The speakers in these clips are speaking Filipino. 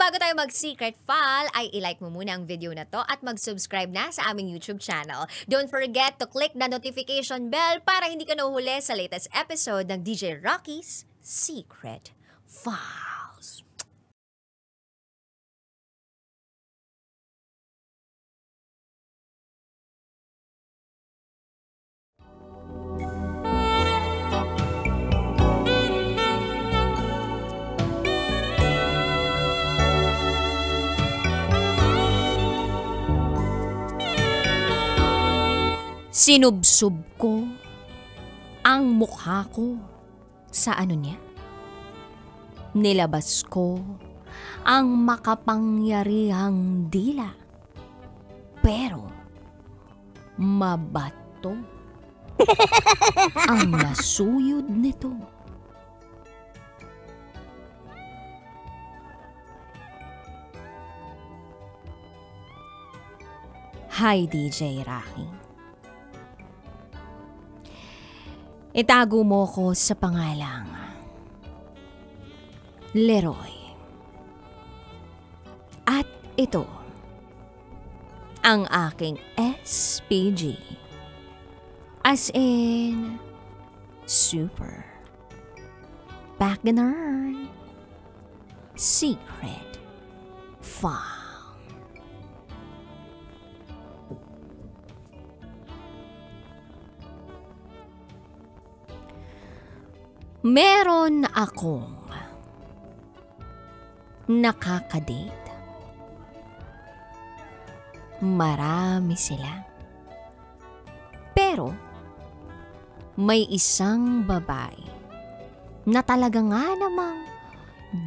bago tayo mag-secret file, ay ilike mo muna ang video na to at mag-subscribe na sa aming YouTube channel. Don't forget to click the notification bell para hindi ka nahuhuli sa latest episode ng DJ Rocky's Secret Files. Sinubsob ko ang mukha ko sa ano niya. Nilabas ko ang makapangyarihang dila. Pero mabato ang nasuyod nito. Hi DJ Rocky. Itago mo ko sa pangalang Leroy. At ito ang aking SPG. As in, Super Backgammon Secret File. Meron akong nakakadate. Marami sila. Pero may isang babae na talaga nga namang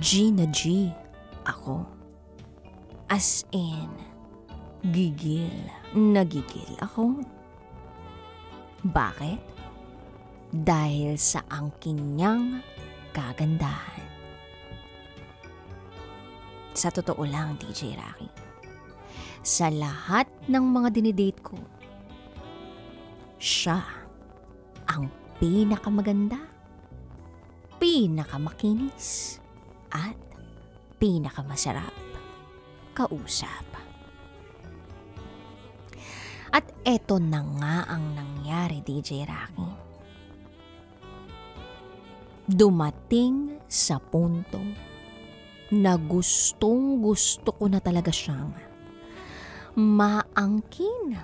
G na G ako. As in, gigil na gigil ako. Bakit? Dahil sa angking niyang kagandahan. Sa totoo lang, DJ Rocky, sa lahat ng mga dinidate ko, siya ang pinakamaganda, pinakamakinis, at pinakamasarap kausap. At eto na nga ang nangyari, DJ Rocky. Dumating sa punto na gustong gusto ko na talaga siyang maangkin.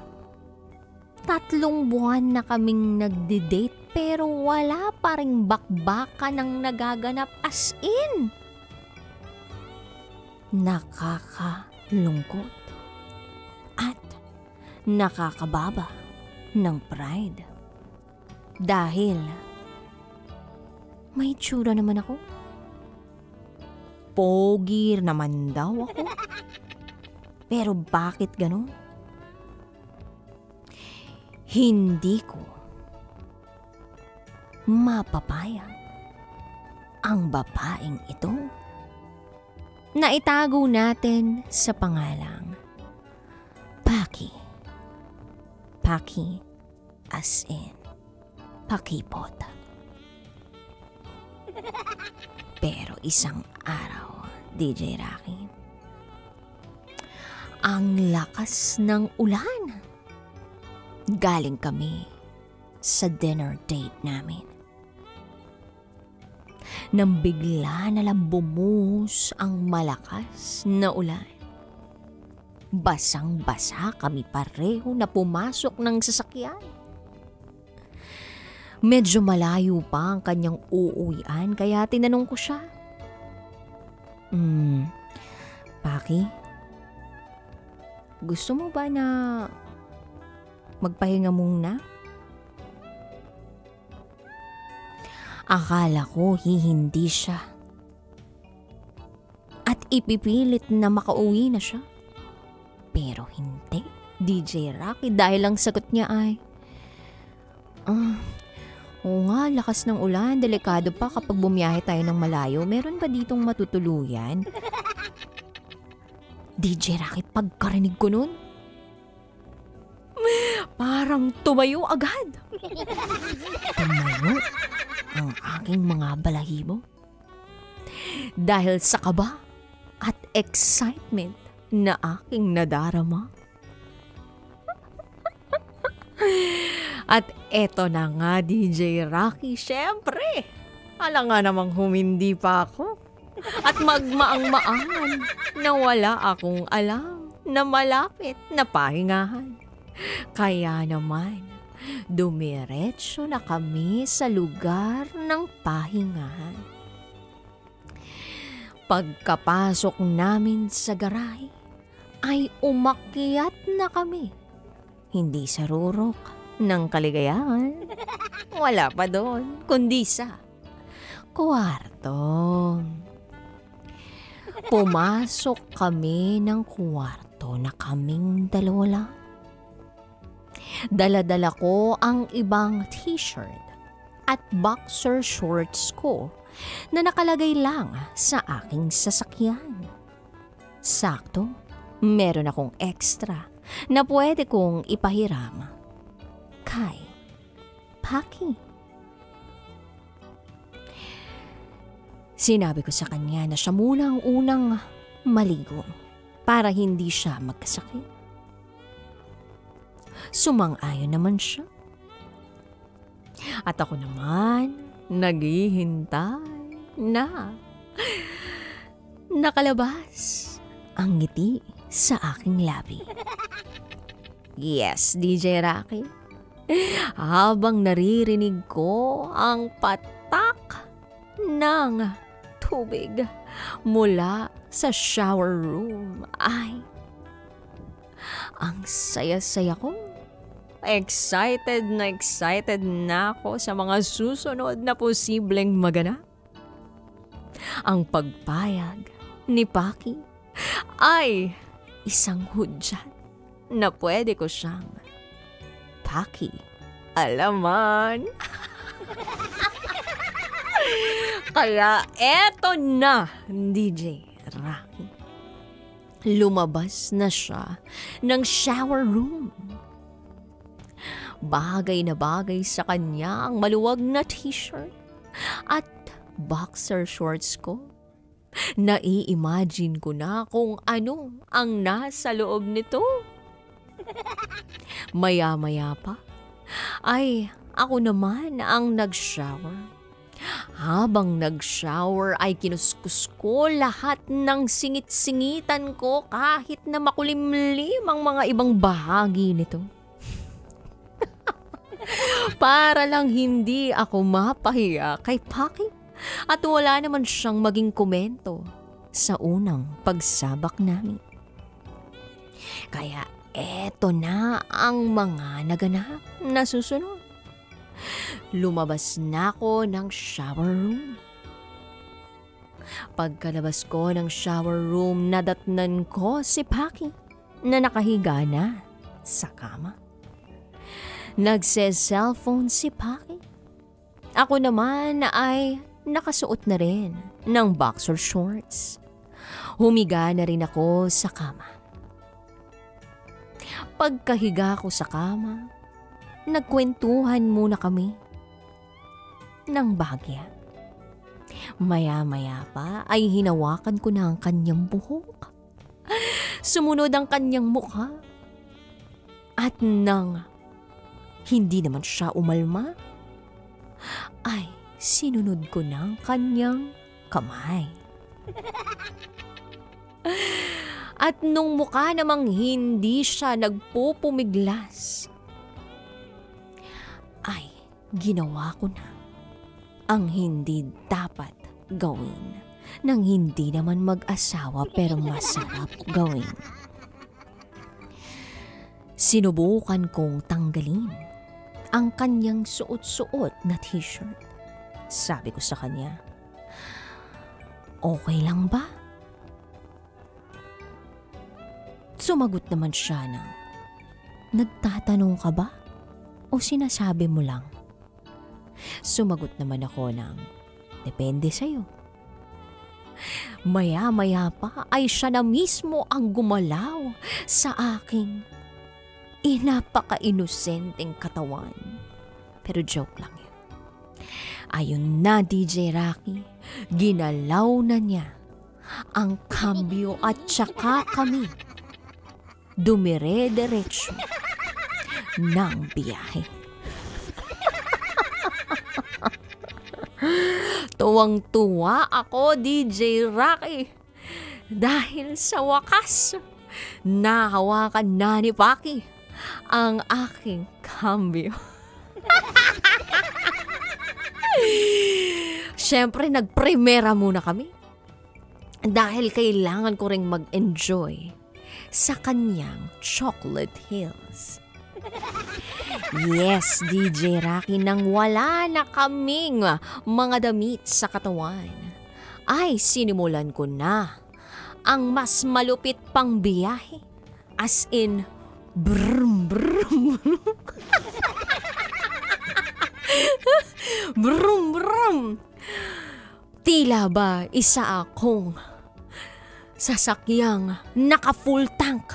3 buwan na kaming nagdi-date pero wala pa ring bakbakan ng nagaganap, as in. Nakakalungkot at nakakababa ng pride. Dahil may tsura naman ako. Pogi naman daw ako. Pero bakit ganon? Hindi ko mapapayag ang babaeng ito na itago natin sa pangalang Paki. Paki as in pakipot. Pero isang araw, DJ Rocky, ang lakas ng ulan. Galing kami sa dinner date namin. Nang bigla na lang bumuhos ang malakas na ulan. Basang-basa kami pareho na pumasok ng sasakyan. Medyo malayo pa ang kanyang uuwian kaya tinanong ko siya. Paki, gusto mo ba na magpahinga muna? Akala ko hindi siya. At ipipilit na makauwi na siya. Pero hindi, DJ Rocky, dahil ang sagot niya ay, oo nga, lakas ng ulan. Delikado pa kapag bumiyahe tayo ng malayo. Meron ba ditong matutuluyan? DJ Rocky, pagkarinig ko nun, parang tumayo agad. Tumayo ang aking mga balahibo. Dahil sa kaba at excitement na aking nadarama. At eto na nga, DJ Rocky, syempre, alam nga namang humindi pa ako. At magmaang-maangan na wala akong alam na malapit na pahingahan. Kaya naman, dumiretso na kami sa lugar ng pahingahan. Pagkapasok namin sa garahe, ay umakyat na kami. Hindi sa rurok ng kaligayahan. Wala pa doon, kundi sa kwarto. Pumasok kami ng kwarto na kaming dalawa lang. Dala-dala ko ang ibang t-shirt at boxer shorts ko na nakalagay lang sa aking sasakyan. Sakto, meron akong extra na pwede kong ipahiram kay Paki. Sinabi ko sa kanya na siya muna ang unang maligo para hindi siya magkasakit. Sumang-ayon naman siya. At ako naman, naghihintay na nakalabas ang ngiti sa aking labi. Yes, DJ Rocky. Habang naririnig ko ang patak ng tubig mula sa shower room, ay ang saya-saya ko. Excited na ako sa mga susunod na posibleng maganap. Ang pagpayag ni Paki ay isang hudyat na pwede ko siyang paki-alaman. Kaya eto na, DJ Rocky. Lumabas na siya ng shower room. Bagay na bagay sa kanya ang maluwag na t-shirt at boxer shorts ko. Nai-imagine ko na kung ano ang nasa loob nito. Maya-maya pa ay ako naman ang nag-shower. Habang nag-shower ay kinuskus ko lahat ng singit-singitan ko kahit na makulimlim ang mga ibang bahagi nito. Para lang hindi ako mapahiya kay Paki at wala naman siyang maging komento sa unang pagsabak namin. Kaya eto na ang mga naganap na susunod. Lumabas na ako ng shower room. Pagkalabas ko ng shower room, nadatnan ko si Paki na nakahiga na sa kama. Nagse-cellphone si Paki. Ako naman ay nakasuot na rin ng boxer shorts. Humiga na rin ako sa kama. Pagkahiga ko sa kama, nagkwentuhan muna kami ng bahagya. Maya-maya pa ay hinawakan ko na ang kanyang buhok. Sumunod ang kanyang mukha. At nang hindi naman siya umalma, ay sinunod ko ng kanyang kamay. At nung mukha namang hindi siya nagpupumiglas, ay ginawa ko na ang hindi dapat gawin ng hindi naman mag-asawa pero masarap gawin. Sinubukan kong tanggalin ang kanyang suot-suot na t-shirt. Sabi ko sa kanya, okay lang ba? Sumagot naman siya na, nagtatanong ka ba? O sinasabi mo lang? Sumagot naman ako ng, depende sa'yo. Maya-maya pa ay siya na mismo ang gumalaw sa aking napaka-inosenteng katawan. Pero joke lang yun. Ayun na, DJ Rocky, ginalaw na niya ang kambyo at tsaka kami dumire-diretso ng biyahe. Tuwang-tuwa ako, DJ Rocky, dahil sa wakas, nahawakan na ni Paki ang aking kambyo. Siyempre, nagpremera muna kami dahil kailangan ko ring mag-enjoy sa kanyang Chocolate Hills. Yes, DJ Rocky, nang wala na kaming mga damit sa katawan, ay sinimulan ko na ang mas malupit pang biyahe. As in, brum brum brum brum. Tila ba isa akong sasakyang naka-full tank,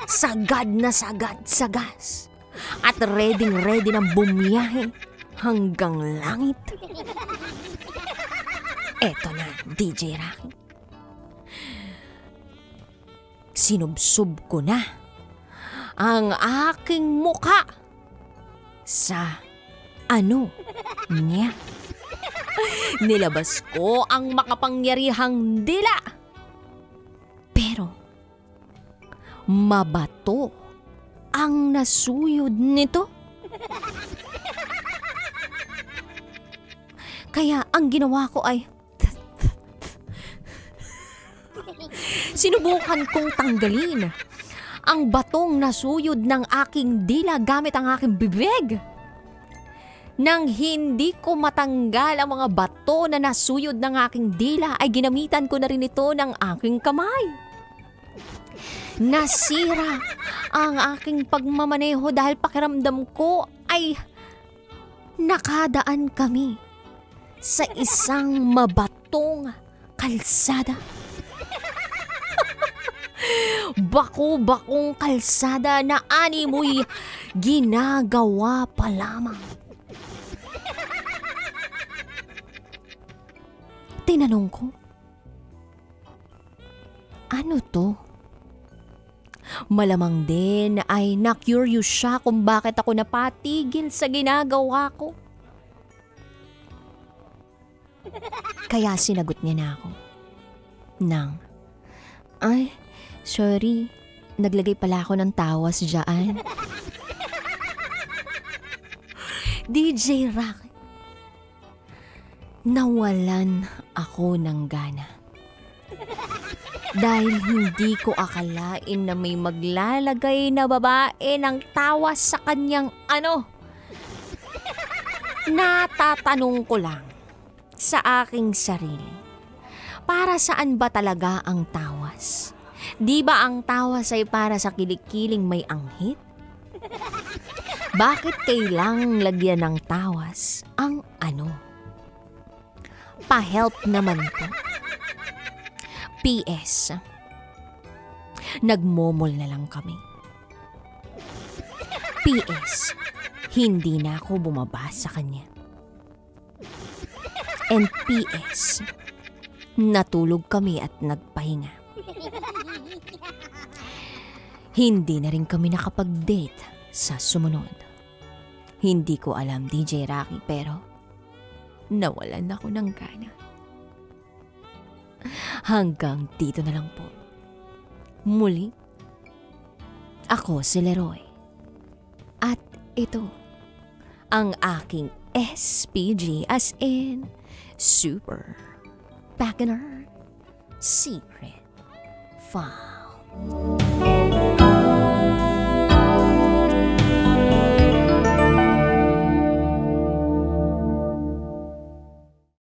sagad na sagad sa gas, at ready ng bumiyahe hanggang langit. Eto na, DJ Rocky. Sinubsob ko na ang aking muka sa niya. Nilabas ko ang makapangyarihang dila. Pero mabato ang nasuyod nito. Kaya ang ginawa ko ay sinubukan kong tanggalin ang batong nasuyod ng aking dila gamit ang aking bibig. Nang hindi ko matanggal ang mga bato na nasuyod ng aking dila, ay ginamitan ko na rin ito ng aking kamay. Nasira ang aking pagmamaneho dahil pakiramdam ko ay nakadaan kami sa isang mabatong kalsada. Bako-bakong kalsada na animoy ginagawa pa lamang. Tinanong ko, ano to? Malamang din ay na-curious siya kung bakit ako napatigil sa ginagawa ko. Kaya sinagot niya na ako nang, ay, sorry, naglagay pala ako ng tawas dyan. DJ Rocky, nawalan ako ng gana. Dahil hindi ko akalain na may maglalagay na babae ng tawas sa kanyang Natatanong ko lang sa aking sarili, para saan ba talaga ang tawas? Di ba ang tawas ay para sa kilikkiling may anghit? Bakit kailangang lagyan ng tawas ang Pa-help naman po. PS, nagmomol na lang kami. PS, hindi na ako bumaba sa kanya. And PS, natulog kami at nagpahinga. Hindi na rin kami nakapag-date sa sumunod. Hindi ko alam, DJ Rocky, pero nawalan ako ng gana. Hanggang dito na lang po. Muli, ako si Leroy. At ito, ang aking SPG, as in Super Baconator Secret File.